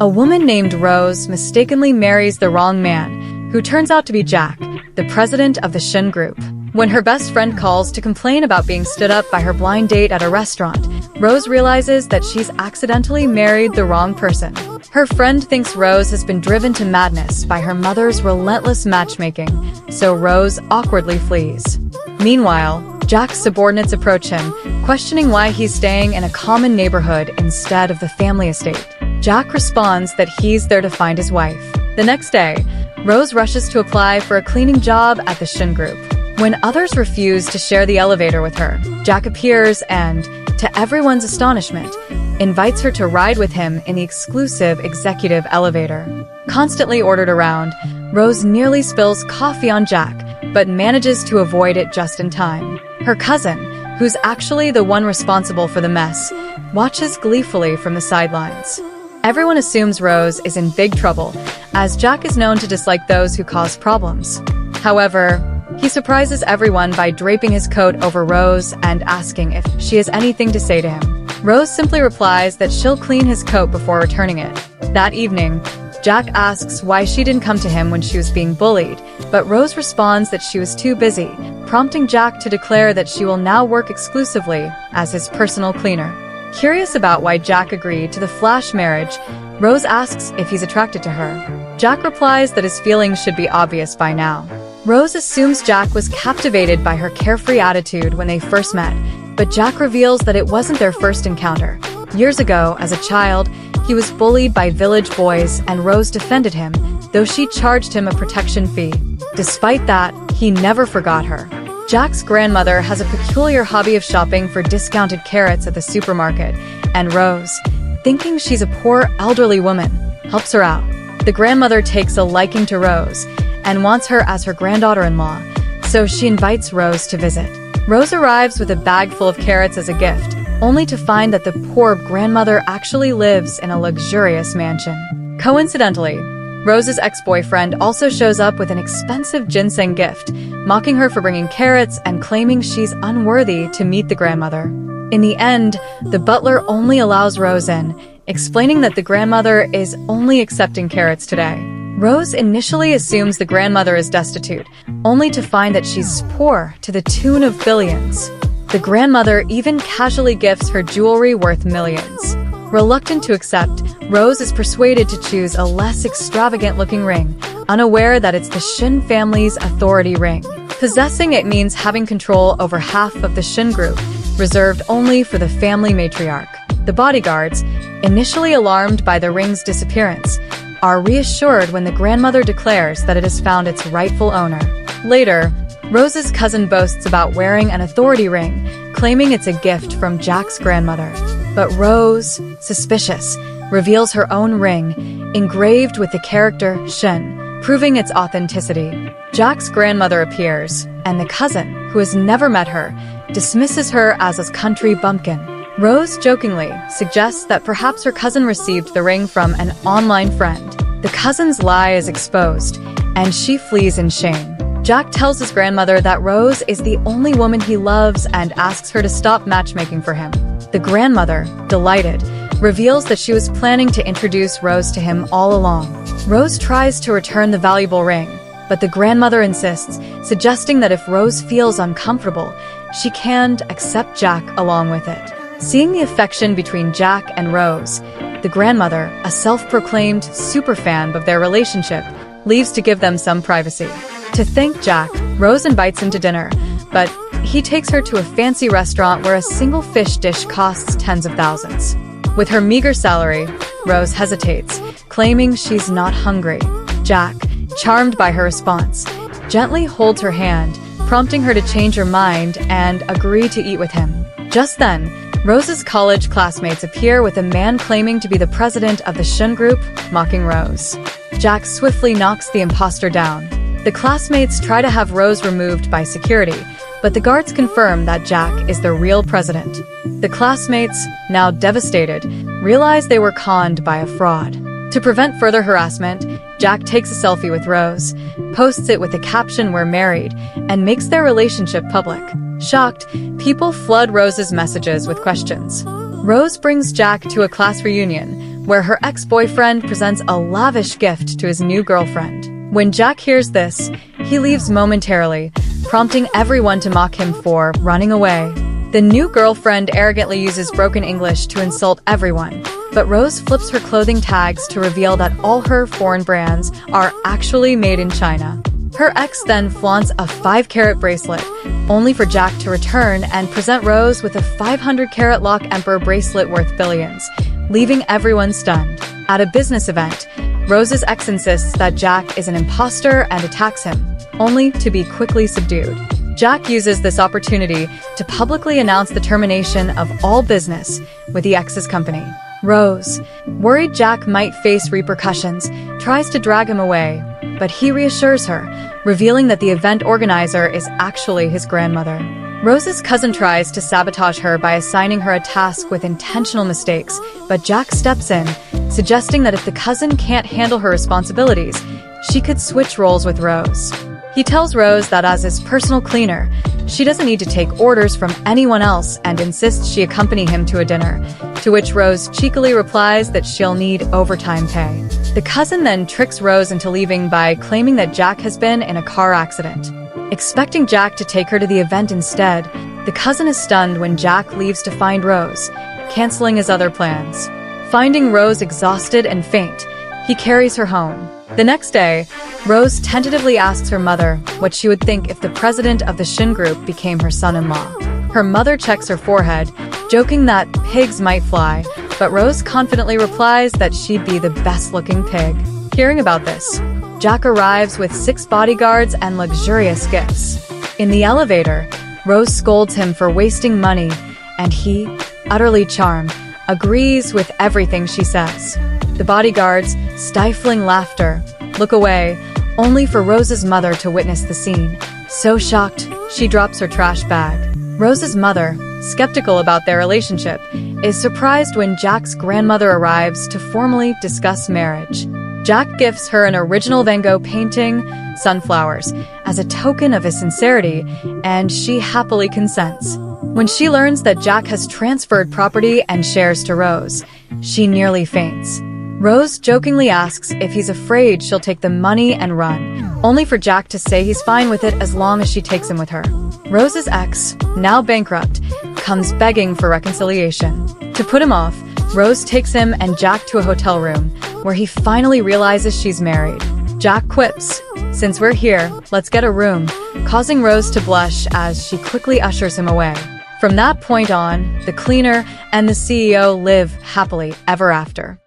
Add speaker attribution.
Speaker 1: A woman named Rose mistakenly marries the wrong man, who turns out to be Jack, the president of the Shen Group. When her best friend calls to complain about being stood up by her blind date at a restaurant, Rose realizes that she's accidentally married the wrong person. Her friend thinks Rose has been driven to madness by her mother's relentless matchmaking, so Rose awkwardly flees. Meanwhile, Jack's subordinates approach him, questioning why he's staying in a common neighborhood instead of the family estate. Jack responds that he's there to find his wife. The next day, Rose rushes to apply for a cleaning job at the Shen Group. When others refuse to share the elevator with her, Jack appears and, to everyone's astonishment, invites her to ride with him in the exclusive executive elevator. Constantly ordered around, Rose nearly spills coffee on Jack, but manages to avoid it just in time. Her cousin, who's actually the one responsible for the mess, watches gleefully from the sidelines. Everyone assumes Rose is in big trouble, as Jack is known to dislike those who cause problems. However, he surprises everyone by draping his coat over Rose and asking if she has anything to say to him. Rose simply replies that she'll clean his coat before returning it. That evening, Jack asks why she didn't come to him when she was being bullied, but Rose responds that she was too busy, prompting Jack to declare that she will now work exclusively as his personal cleaner. Curious about why Jack agreed to the flash marriage, Rose asks if he's attracted to her. Jack replies that his feelings should be obvious by now. Rose assumes Jack was captivated by her carefree attitude when they first met, but Jack reveals that it wasn't their first encounter. Years ago, as a child, he was bullied by village boys and Rose defended him, though she charged him a protection fee. Despite that, he never forgot her. Jack's grandmother has a peculiar hobby of shopping for discounted carrots at the supermarket, and Rose, thinking she's a poor elderly woman, helps her out. The grandmother takes a liking to Rose and wants her as her granddaughter-in-law, so she invites Rose to visit. Rose arrives with a bag full of carrots as a gift, only to find that the poor grandmother actually lives in a luxurious mansion. Coincidentally, Rose's ex-boyfriend also shows up with an expensive ginseng gift, mocking her for bringing carrots and claiming she's unworthy to meet the grandmother. In the end, the butler only allows Rose in, explaining that the grandmother is only accepting carrots today. Rose initially assumes the grandmother is destitute, only to find that she's poor to the tune of billions. The grandmother even casually gifts her jewelry worth millions. Reluctant to accept, Rose is persuaded to choose a less extravagant-looking ring, unaware that it's the Shen family's authority ring. Possessing it means having control over half of the Shen Group, reserved only for the family matriarch. The bodyguards, initially alarmed by the ring's disappearance, are reassured when the grandmother declares that it has found its rightful owner. Later, Rose's cousin boasts about wearing an authority ring, claiming it's a gift from Jack's grandmother. But Rose, suspicious, reveals her own ring, engraved with the character Shen, proving its authenticity. Jack's grandmother appears, and the cousin, who has never met her, dismisses her as a country bumpkin. Rose jokingly suggests that perhaps her cousin received the ring from an online friend. The cousin's lie is exposed, and she flees in shame. Jack tells his grandmother that Rose is the only woman he loves and asks her to stop matchmaking for him. The grandmother, delighted, reveals that she was planning to introduce Rose to him all along. Rose tries to return the valuable ring, but the grandmother insists, suggesting that if Rose feels uncomfortable, she can accept Jack along with it. Seeing the affection between Jack and Rose, the grandmother, a self-proclaimed superfan of their relationship, leaves to give them some privacy. To thank Jack, Rose invites him to dinner, but he takes her to a fancy restaurant where a single fish dish costs tens of thousands. With her meager salary, Rose hesitates, claiming she's not hungry. Jack, charmed by her response, gently holds her hand, prompting her to change her mind and agree to eat with him. Just then, Rose's college classmates appear with a man claiming to be the president of the Shen Group, mocking Rose. Jack swiftly knocks the imposter down. The classmates try to have Rose removed by security, but the guards confirm that Jack is the real president. The classmates, now devastated, realize they were conned by a fraud. To prevent further harassment, Jack takes a selfie with Rose, posts it with the caption "We're married," and makes their relationship public. Shocked, people flood Rose's messages with questions. Rose brings Jack to a class reunion, where her ex-boyfriend presents a lavish gift to his new girlfriend. When Jack hears this, he leaves momentarily, prompting everyone to mock him for running away. The new girlfriend arrogantly uses broken English to insult everyone, but Rose flips her clothing tags to reveal that all her foreign brands are actually made in China. Her ex then flaunts a 5-carat bracelet, only for Jack to return and present Rose with a 500-carat lock emperor bracelet worth billions, leaving everyone stunned. At a business event, Rose's ex insists that Jack is an imposter and attacks him, only to be quickly subdued. Jack uses this opportunity to publicly announce the termination of all business with the ex's company. Rose, worried Jack might face repercussions, tries to drag him away, but he reassures her, revealing that the event organizer is actually his grandmother. Rose's cousin tries to sabotage her by assigning her a task with intentional mistakes, but Jack steps in, suggesting that if the cousin can't handle her responsibilities, she could switch roles with Rose. He tells Rose that as his personal cleaner, she doesn't need to take orders from anyone else and insists she accompany him to a dinner, to which Rose cheekily replies that she'll need overtime pay. The cousin then tricks Rose into leaving by claiming that Jack has been in a car accident. Expecting Jack to take her to the event instead, the cousin is stunned when Jack leaves to find Rose, canceling his other plans. Finding Rose exhausted and faint, he carries her home. The next day, Rose tentatively asks her mother what she would think if the president of the Shen Group became her son-in-law. Her mother checks her forehead, joking that pigs might fly, but Rose confidently replies that she'd be the best-looking pig. Hearing about this, Jack arrives with 6 bodyguards and luxurious gifts. In the elevator, Rose scolds him for wasting money, and he, utterly charmed, agrees with everything she says. The bodyguards, stifling laughter, look away, only for Rose's mother to witness the scene. So shocked, she drops her trash bag. Rose's mother, skeptical about their relationship, is surprised when Jack's grandmother arrives to formally discuss marriage. Jack gifts her an original Van Gogh painting, Sunflowers, as a token of his sincerity, and she happily consents. When she learns that Jack has transferred property and shares to Rose, she nearly faints. Rose jokingly asks if he's afraid she'll take the money and run, only for Jack to say he's fine with it as long as she takes him with her. Rose's ex, now bankrupt, comes begging for reconciliation. To put him off, Rose takes him and Jack to a hotel room, where he finally realizes she's married. Jack quips, "Since we're here, let's get a room," causing Rose to blush as she quickly ushers him away. From that point on, the cleaner and the CEO live happily ever after.